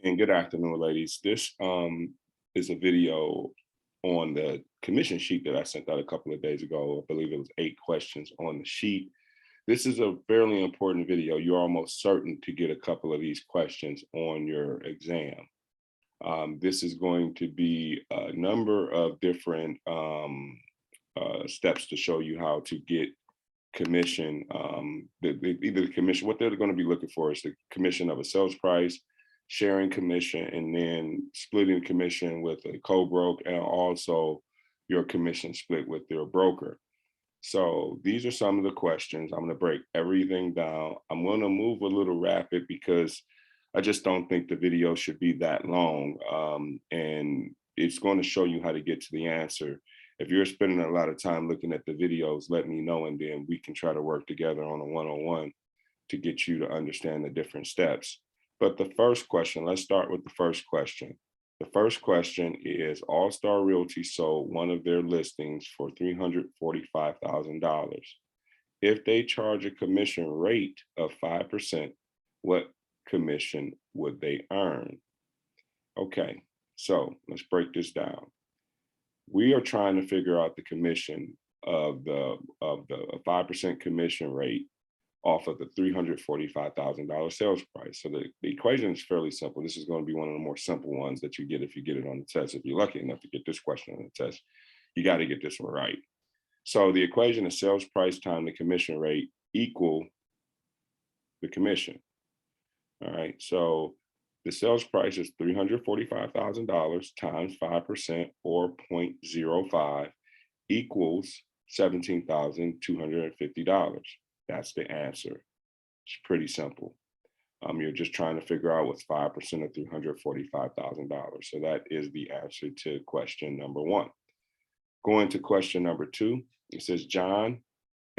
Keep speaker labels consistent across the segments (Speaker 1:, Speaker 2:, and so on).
Speaker 1: And good afternoon, ladies. This is a video on the commission sheet that I sent out a couple of days ago. I believe it was 8 questions on the sheet. This is a fairly important video. You're almost certain to get a couple of these questions on your exam. This is going to be a number of different steps to show you how to get commission. Either the commission, what they're going to be looking for is the commission of a sales price, sharing commission, and then splitting commission with a co-broke, and also your commission split with your broker. So these are some of the questions. I'm going to break everything down. I'm going to move a little rapid because I just don't think the video should be that long. And it's going to show you how to get to the answer. If you're spending a lot of time looking at the videos, let me know, and then we can try to work together on a one-on-one to get you to understand the different steps. But the first question, let's start with the first question. The first question is All Star Realty sold one of their listings for $345,000. If they charge a commission rate of 5%, what commission would they earn? Okay, so let's break this down. We are trying to figure out the commission of the 5% commission rate off of the $345,000 sales price. So the equation is fairly simple. This is going to be one of the more simple ones that you get if you get it on the test. If you're lucky enough to get this question on the test, you got to get this one right. So the equation is sales price times the commission rate equal the commission. All right, so the sales price is $345,000 times 5% or 0.05 equals $17,250. That's the answer. It's pretty simple. You're just trying to figure out what's 5% of $345,000. So that is the answer to question number 1. Going to question number 2, it says John,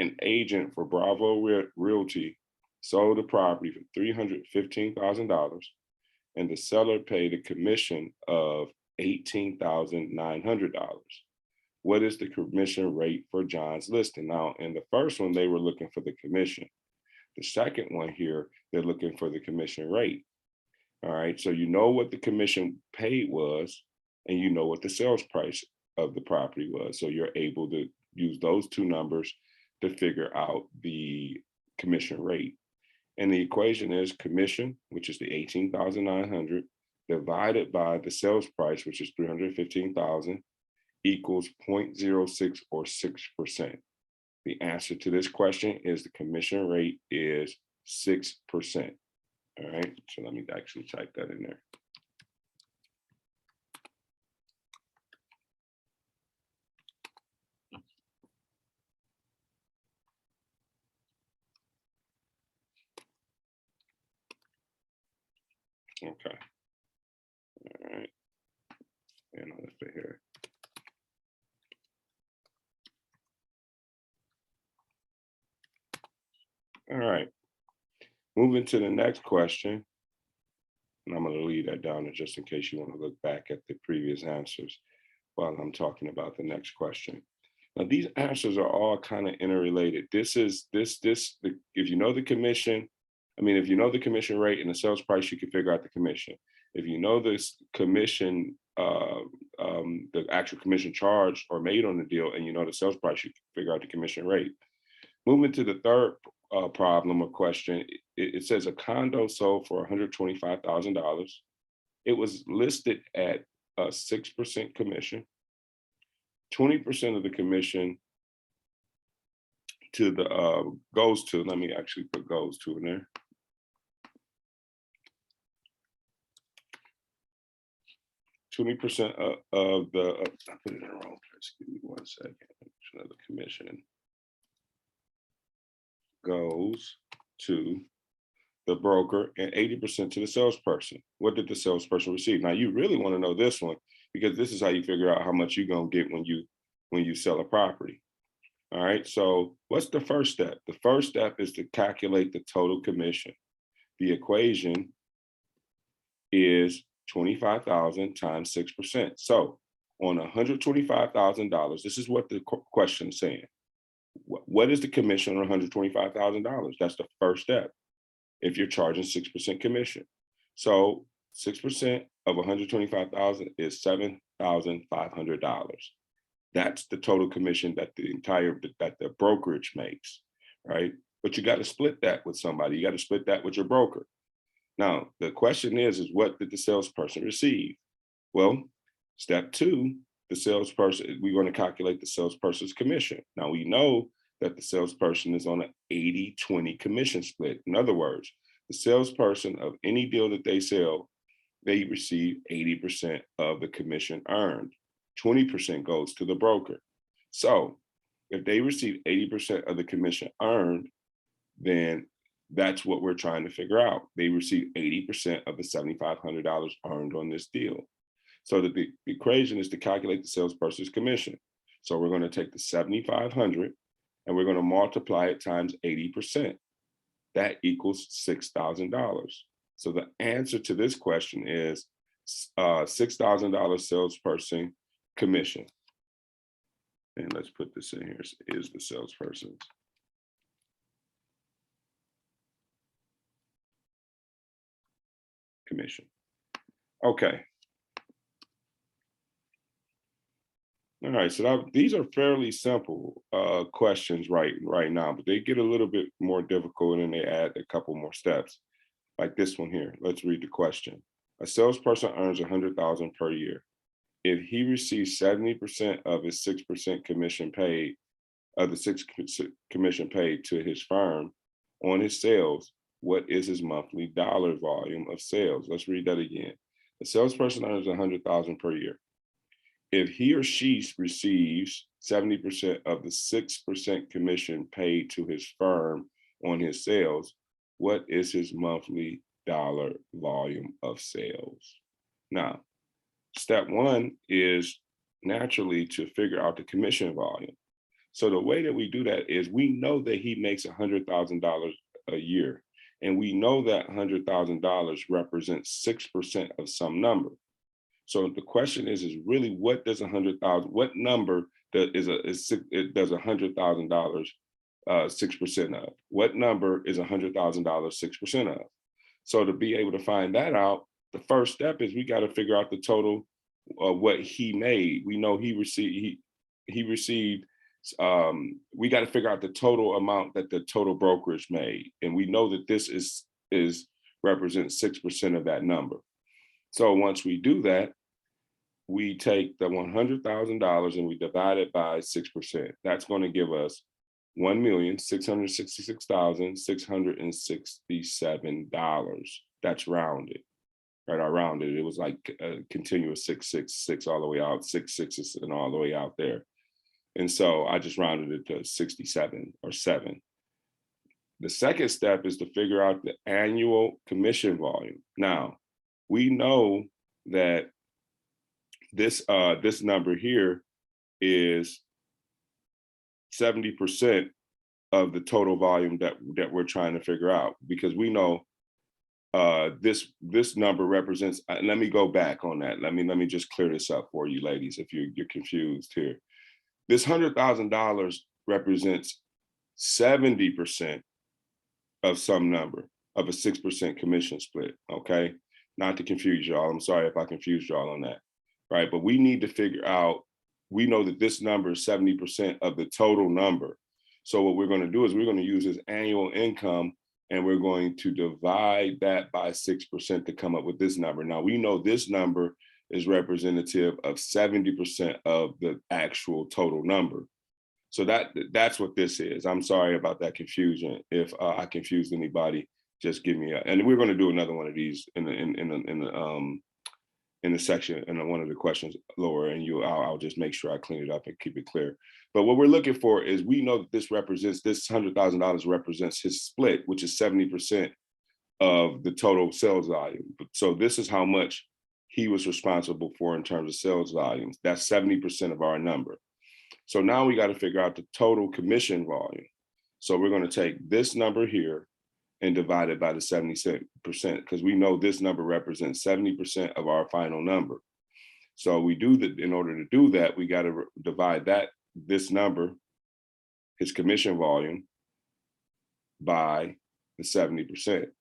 Speaker 1: an agent for Bravo Realty, sold a property for $315,000, and the seller paid a commission of $18,900. What is the commission rate for John's listing? Now, in the first one, they were looking for the commission. The second one here, they're looking for the commission rate. All right, so you know what the commission paid was, and you know what the sales price of the property was. So you're able to use those two numbers to figure out the commission rate. And the equation is commission, which is the $18,900, divided by the sales price, which is $315,000, equals 0.06 or 6%. The answer to this question is the commission rate is 6%. All right, so let me actually type that in there. Okay. All right. And let's see here. All right. Moving to the next question. And I'm going to leave that down just in case you want to look back at the previous answers while I'm talking about the next question. Now, these answers are all kind of interrelated. If you know the commission, if you know the commission rate and the sales price, you can figure out the commission. If you know this commission, the actual commission charged or made on the deal, and you know the sales price, you can figure out the commission rate. Moving to the third problem or question, it says a condo sold for $125,000. It was listed at a 6% commission. 20% of the commission to the goes to, let me actually put goes to in there. I put it in the wrong place. Give me 1 second. Another commission goes to the broker and 80% to the salesperson. What did the salesperson receive? Now you really want to know this one because this is how you figure out how much you're gonna get when you sell a property. All right. So what's the first step? The first step is to calculate the total commission. The equation is 25,000 times 6%. So on $125,000, this is what the question is saying. What is the commission on $125,000? That's the first step if you're charging 6% commission. So 6% of 125,000 is $7,500. That's the total commission that the brokerage makes, right? But you got to split that with somebody. You got to split that with your broker. Now, the question is what did the salesperson receive? Well, step two, the salesperson, we're going to calculate the salesperson's commission. Now, we know that the salesperson is on an 80-20 commission split. In other words, the salesperson of any deal that they sell, they receive 80% of the commission earned. 20% goes to the broker. So if they receive 80% of the commission earned, then that's what we're trying to figure out. They receive 80% of the $7,500 earned on this deal. So the equation is to calculate the salesperson's commission. So we're going to take the 7,500 and we're going to multiply it times 80%. That equals $6,000. So the answer to this question is $6,000 salesperson commission. And let's put this in here, is the salesperson's commission. Okay. All right, so these are fairly simple questions right now, but they get a little bit more difficult and they add a couple more steps. Like this one here, let's read the question. A salesperson earns $100,000 per year. If he receives 70% of his 6% commission paid, of the 6% commission paid to his firm on his sales, what is his monthly dollar volume of sales? Let's read that again. A salesperson earns $100,000 per year. If he or she receives 70% of the 6% commission paid to his firm on his sales, what is his monthly dollar volume of sales? Now, step one is naturally to figure out the commission volume. So the way that we do that is we know that he makes $100,000 a year, and we know that $100,000 represents 6% of some number. So the question is really what does 100,000? What number does $100,000 6% of? What number is $100,000 6% of? So to be able to find that out, the first step is we got to figure out the total of what he made. We know he received. We got to figure out the total amount that the total brokerage made, and we know that this is represents 6% of that number. So once we do that, we take the $100,000 and we divide it by 6%. That's going to give us $1,666,667. That's rounded, right? I rounded. It was like a continuous 666 all the way out, 6 sixes and all the way out there. And so I just rounded it to 67 or 7. The second step is to figure out the annual commission volume. Now, we know that this number here is 70% of the total volume that we're trying to figure out, because we know this number represents. Let me go back on that. Let me just clear this up for you, ladies, if you're confused here. This $100,000 represents 70% of some number of a 6% commission split. Okay, not to confuse y'all. I'm sorry if I confused y'all on that. Right, but we need to figure out, we know that this number is 70% of the total number. So what we're going to do is we're going to use his annual income and we're going to divide that by 6% to come up with this number. Now we know this number is representative of 70% of the actual total number. So that's what this is. I'm sorry about that confusion. If I confused anybody, just give me and we're going to do another one of these in the section and one of the questions lower, and I'll just make sure I clean it up and keep it clear. But what we're looking for is we know that this $100,000 represents his split, which is 70% of the total sales volume. So this is how much he was responsible for in terms of sales volumes. That's 70% of our number. So now we got to figure out the total commission volume. So we're going to take this number here and divide it by the 70%, because we know this number represents 70% of our final number. So we do that. In order to do that, we got to divide this number, his commission volume, by the 70%.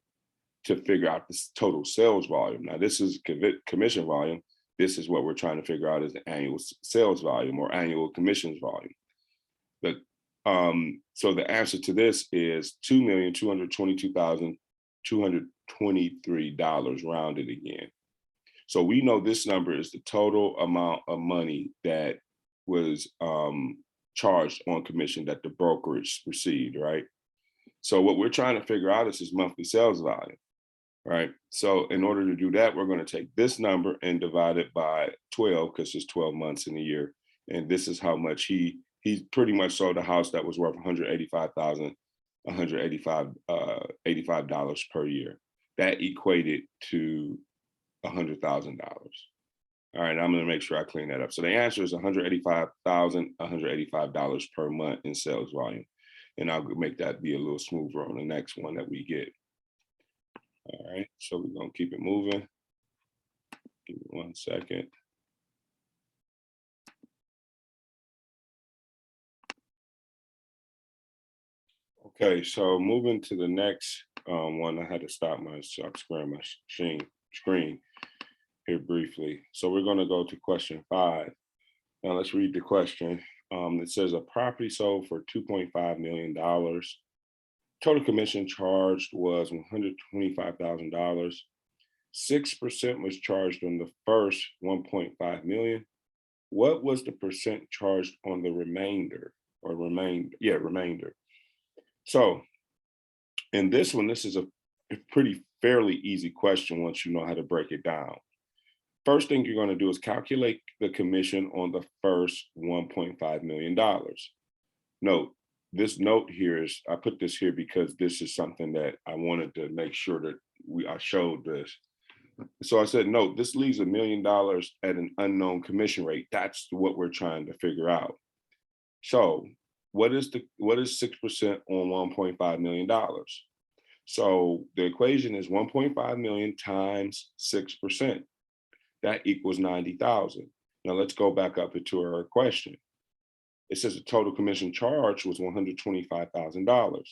Speaker 1: to figure out this total sales volume. Now, this is commission volume. This is what we're trying to figure out is the annual sales volume or annual commissions volume. So the answer to this is $2,222,223 rounded again. So we know this number is the total amount of money that was charged on commission that the brokerage received, right? So what we're trying to figure out is his monthly sales volume, right? So in order to do that, we're going to take this number and divide it by 12 because there's 12 months in a year. And this is how much he pretty much sold a house that was worth $185,185 per year. That equated to $100,000. All right, I'm going to make sure I clean that up. So the answer is $185,185 per month in sales volume. And I'll make that be a little smoother on the next one that we get. All right, so we're going to keep it moving. Give me 1 second. Okay, so moving to the next one, I had to stop my screen here briefly. So we're going to go to question 5. Now let's read the question. It says a property sold for $2.5 million. Total commission charged was $125,000. 6% was charged on the first 1.5 million. What was the percent charged on the remainder or remainder? So in this one, this is a pretty fairly easy question once you know how to break it down. First thing you're going to do is calculate the commission on the first $1.5 million. Note, this note here is, I put this here because this is something that I wanted to make sure that I showed this. So I said, note, this leaves $1 million at an unknown commission rate. That's what we're trying to figure out. So what is 6% on $1.5 million? So the equation is 1.5 million times 6%. That equals 90,000. Now let's go back up into our question. It says the total commission charge was $125,000.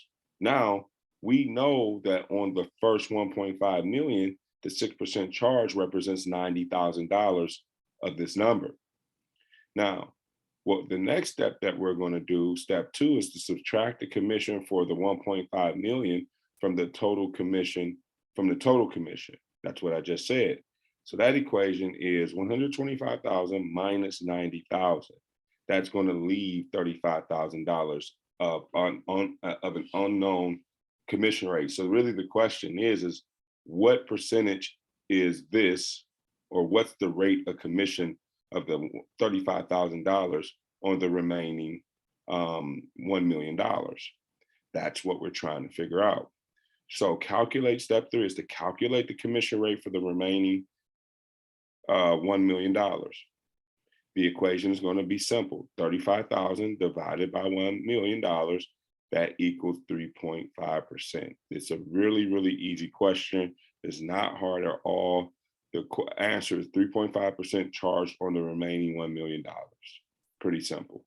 Speaker 1: Now we know that on the first 1.5 million, the 6% charge represents $90,000 of this number. Now, what the next step that we're going to do, step 2, is to subtract the commission for the 1.5 million from the total commission, That's what I just said. So that equation is 125,000 minus 90,000. That's going to leave $35,000 of an unknown commission rate. So really the question is what percentage is this, or what's the rate of commission of the $35,000 on the remaining $1 million? That's what we're trying to figure out. So step 3 is to calculate the commission rate for the remaining $1 million. The equation is going to be simple. 35,000 divided by $1 million, that equals 3.5%. It's a really, really easy question. It's not hard at all. The answer is 3.5% charged on the remaining $1 million. Pretty simple.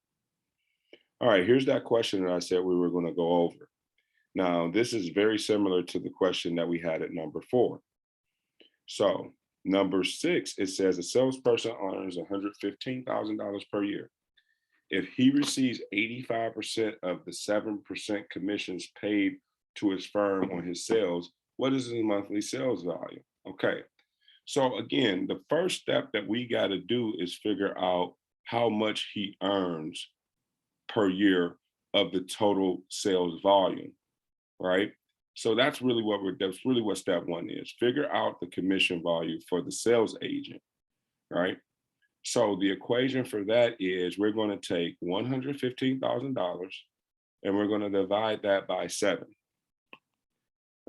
Speaker 1: All right, here's that question that I said we were going to go over. Now, this is very similar to the question that we had at number 4. So number 6, it says a salesperson earns $115,000 per year. If he receives 85% of the 7% commissions paid to his firm on his sales, what is his monthly sales volume? Okay, so again, the first step that we got to do is figure out how much he earns per year of the total sales volume, right? So that's really what step 1 is. Figure out the commission volume for the sales agent, right? So the equation for that is we're going to take $115,000 and we're going to divide that by 7.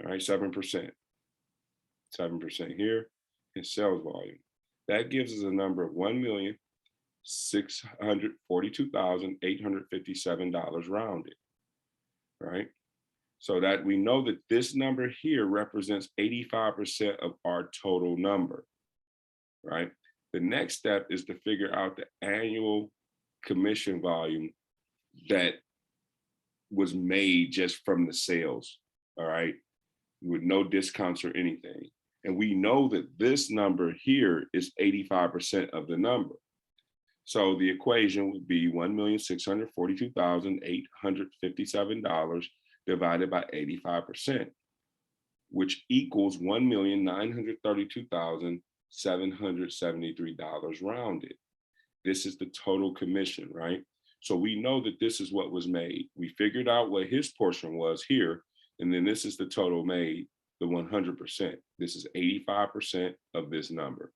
Speaker 1: All right, 7%. 7% here in sales volume. That gives us a number of $1,642,857 rounded, right? So that we know that this number here represents 85% of our total number, right? The next step is to figure out the annual commission volume that was made just from the sales, all right? with no discounts or anything. And we know that this number here is 85% of the number. So the equation would be $1,642,857 divided by 85%, which equals $1,932,773 rounded. This is the total commission, right? So we know that this is what was made. We figured out what his portion was here, and then this is the total made, the 100%. This is 85% of this number,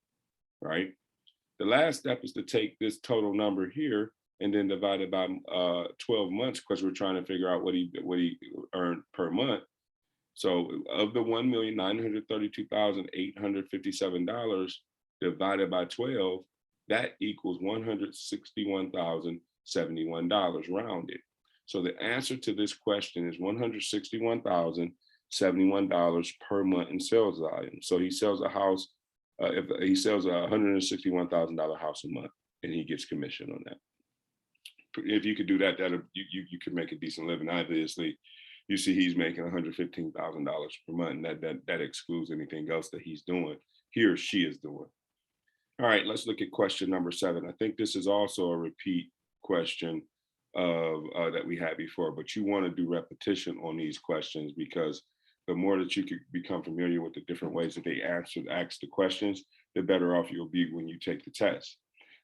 Speaker 1: right? The last step is to take this total number here and then divide it by 12 months, because we're trying to figure out what he earned per month. So of the $1,932,857 divided by 12, that equals $161,071 rounded. So the answer to this question is $161,071 per month in sales volume. So he sells a house, if he sells a $161,000 house a month, and he gets commission on that. If you could do that, you could make a decent living. Obviously, you see he's making $115,000 per month, and that excludes anything else that he's doing, he or she is doing. All right, let's look at question number 7. I think this is also a repeat question of that we had before, but you want to do repetition on these questions, because the more that you could become familiar with the different ways that they ask the questions, the better off you'll be when you take the test.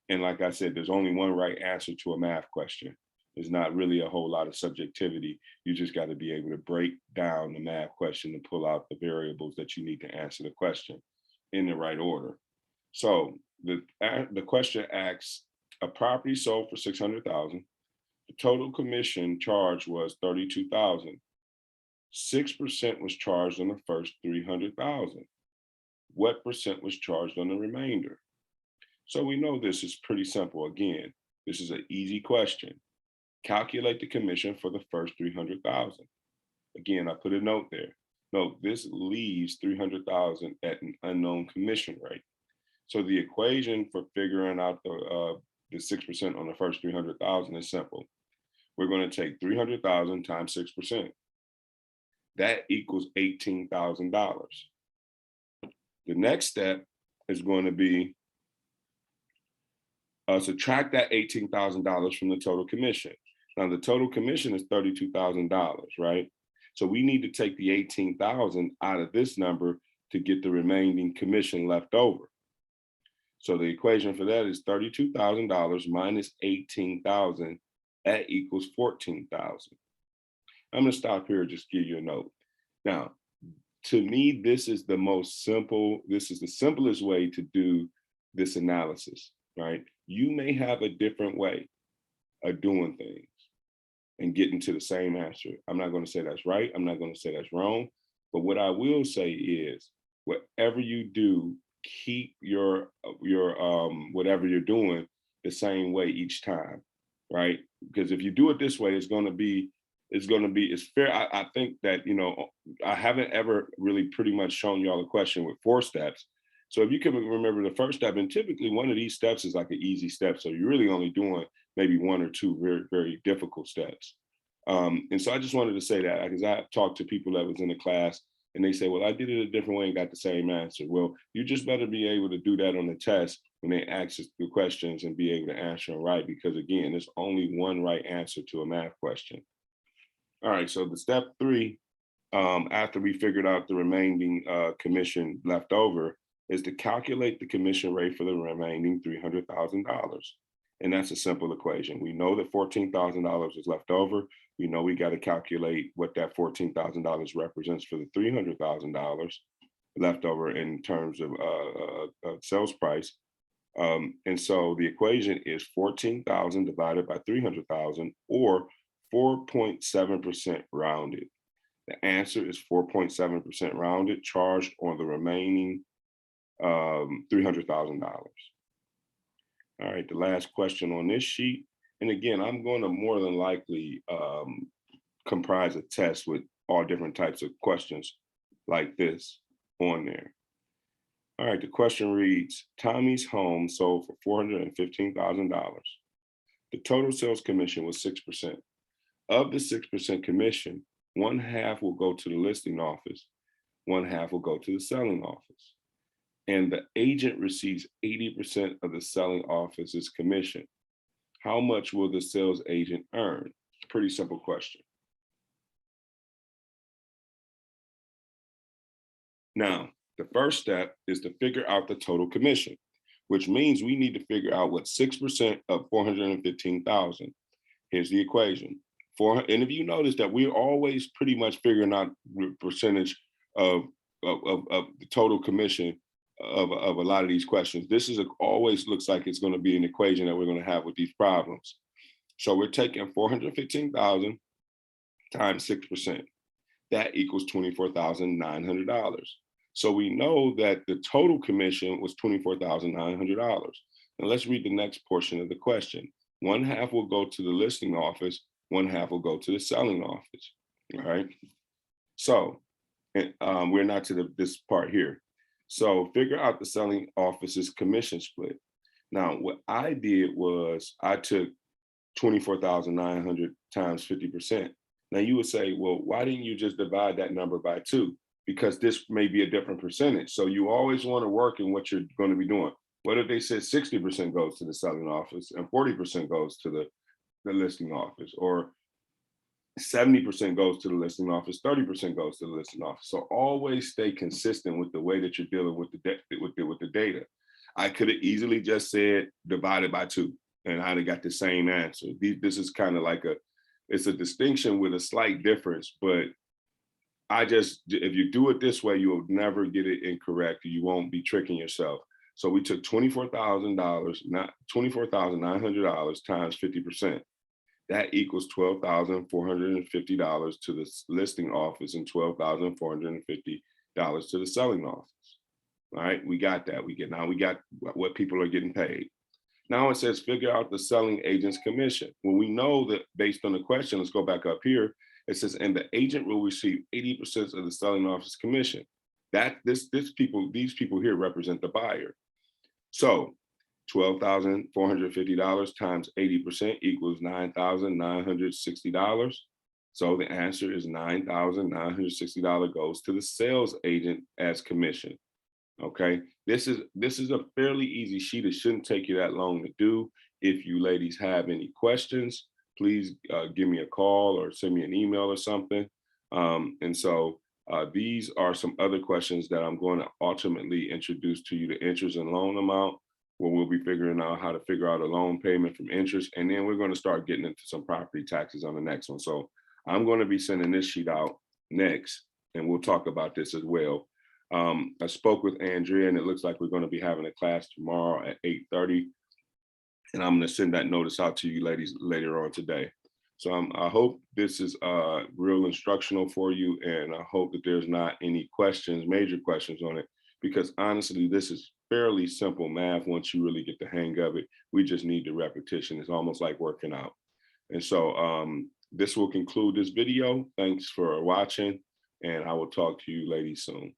Speaker 1: And like I said, there's only one right answer to a math question. There's not really a whole lot of subjectivity. You just got to be able to break down the math question and pull out the variables that you need to answer the question in the right order. So the question asks, a property sold for $600,000. The total commission charge was $32,000. 6% was charged on the first $300,000. What percent was charged on the remainder? So we know this is pretty simple. Again, this is an easy question. Calculate the commission for the first $300,000. Again, I put a note there. Note, this leaves $300,000 at an unknown commission rate. So the equation for figuring out the 6% on the first $300,000 is simple. We're going to take $300,000 times 6%. That equals $18,000. The next step is going to be subtract that $18,000 from the total commission. Now the total commission is $32,000, right? So we need to take the $18,000 out of this number to get the remaining commission left over. So the equation for that is $32,000 minus $18,000. That equals $14,000. I'm going to stop here and just give you a note. Now, to me, this is the simplest way to do this analysis, right? You may have a different way of doing things and getting to the same answer. I'm not going to say that's right. I'm not going to say that's wrong. But what I will say is, whatever you do, keep your whatever you're doing the same way each time, right? Because if you do it this way, it's fair. I think that, I haven't ever really pretty much shown y'all a question with 4 steps. So if you can remember the first step, and typically one of these steps is like an easy step. So you're really only doing maybe 1 or 2 very, very difficult steps. And so I just wanted to say that, because I've talked to people that was in the class and they say, well, I did it a different way and got the same answer. Well, you just better be able to do that on the test when they ask the questions and be able to answer them right. Because again, there's only one right answer to a math question. All right, so the step 3, after we figured out the remaining commission left over, is to calculate the commission rate for the remaining $300,000. And that's a simple equation. We know that $14,000 is left over. We know we got to calculate what that $14,000 represents for the $300,000 left over in terms of sales price. And so the equation is 14,000 divided by 300,000, or 4.7% rounded. The answer is 4.7% rounded, charged on the remaining $300,000. All right, the last question on this sheet. And again, I'm going to more than likely comprise a test with all different types of questions like this on there. All right, the question reads, Tommy's home sold for $415,000. The total sales commission was 6%. Of the 6% commission, 1/2 will go to the listing office. one half will go to the selling office. And the agent receives 80% of the selling office's commission. How much will the sales agent earn? Pretty simple question. Now, the first step is to figure out the total commission, which means we need to figure out what 6% of 415,000. Here's the equation. And if you notice that we're always pretty much figuring out the percentage of the total commission of a lot of these questions. This is always looks like it's going to be an equation that we're going to have with these problems. So we're taking 415,000 times 6%. That equals $24,900. So we know that the total commission was $24,900. And let's read the next portion of the question. One half will go to the listing office, one half will go to the selling office. All right. So we're not to this part here. So figure out the selling office's commission split. Now, what I did was I took 24,900 times 50%. Now you would say, well, why didn't you just divide that number by 2? Because this may be a different percentage. So you always want to work in what you're going to be doing. What if they said 60% goes to the selling office and 40% goes to the listing office, or 70% goes to the listing office, 30% goes to the listing office? So always stay consistent with the way that you're dealing with the data. I could have easily just said divided by 2, and I'd have got the same answer. This is kind of like it's a distinction with a slight difference, but if you do it this way, you will never get it incorrect. You won't be tricking yourself. So we took $24,900 times 50%. That equals $12,450 to the listing office and $12,450 to the selling office. All right, we got that. We got what people are getting paid. Now it says figure out the selling agent's commission. Well, we know that based on the question, let's go back up here. It says, and the agent will receive 80% of the selling office commission. These people here represent the buyer. So $12,450 times 80% equals $9,960. So the answer is $9,960 goes to the sales agent as commission. Okay, this is a fairly easy sheet. It shouldn't take you that long to do. If you ladies have any questions, please give me a call or send me an email or something. These are some other questions that I'm going to ultimately introduce to you: the interest and loan amount, where we'll be figuring out how to figure out a loan payment from interest. And then we're going to start getting into some property taxes on the next one. So I'm going to be sending this sheet out next, and we'll talk about this as well. I spoke with Andrea, and it looks like we're going to be having a class tomorrow at 8:30. And I'm going to send that notice out to you ladies later on today. So I hope this is real instructional for you, and I hope that there's not any questions, major questions on it, because honestly, this is fairly simple math once you really get the hang of it. We just need the repetition. It's almost like working out. And so this will conclude this video. Thanks for watching, and I will talk to you ladies soon.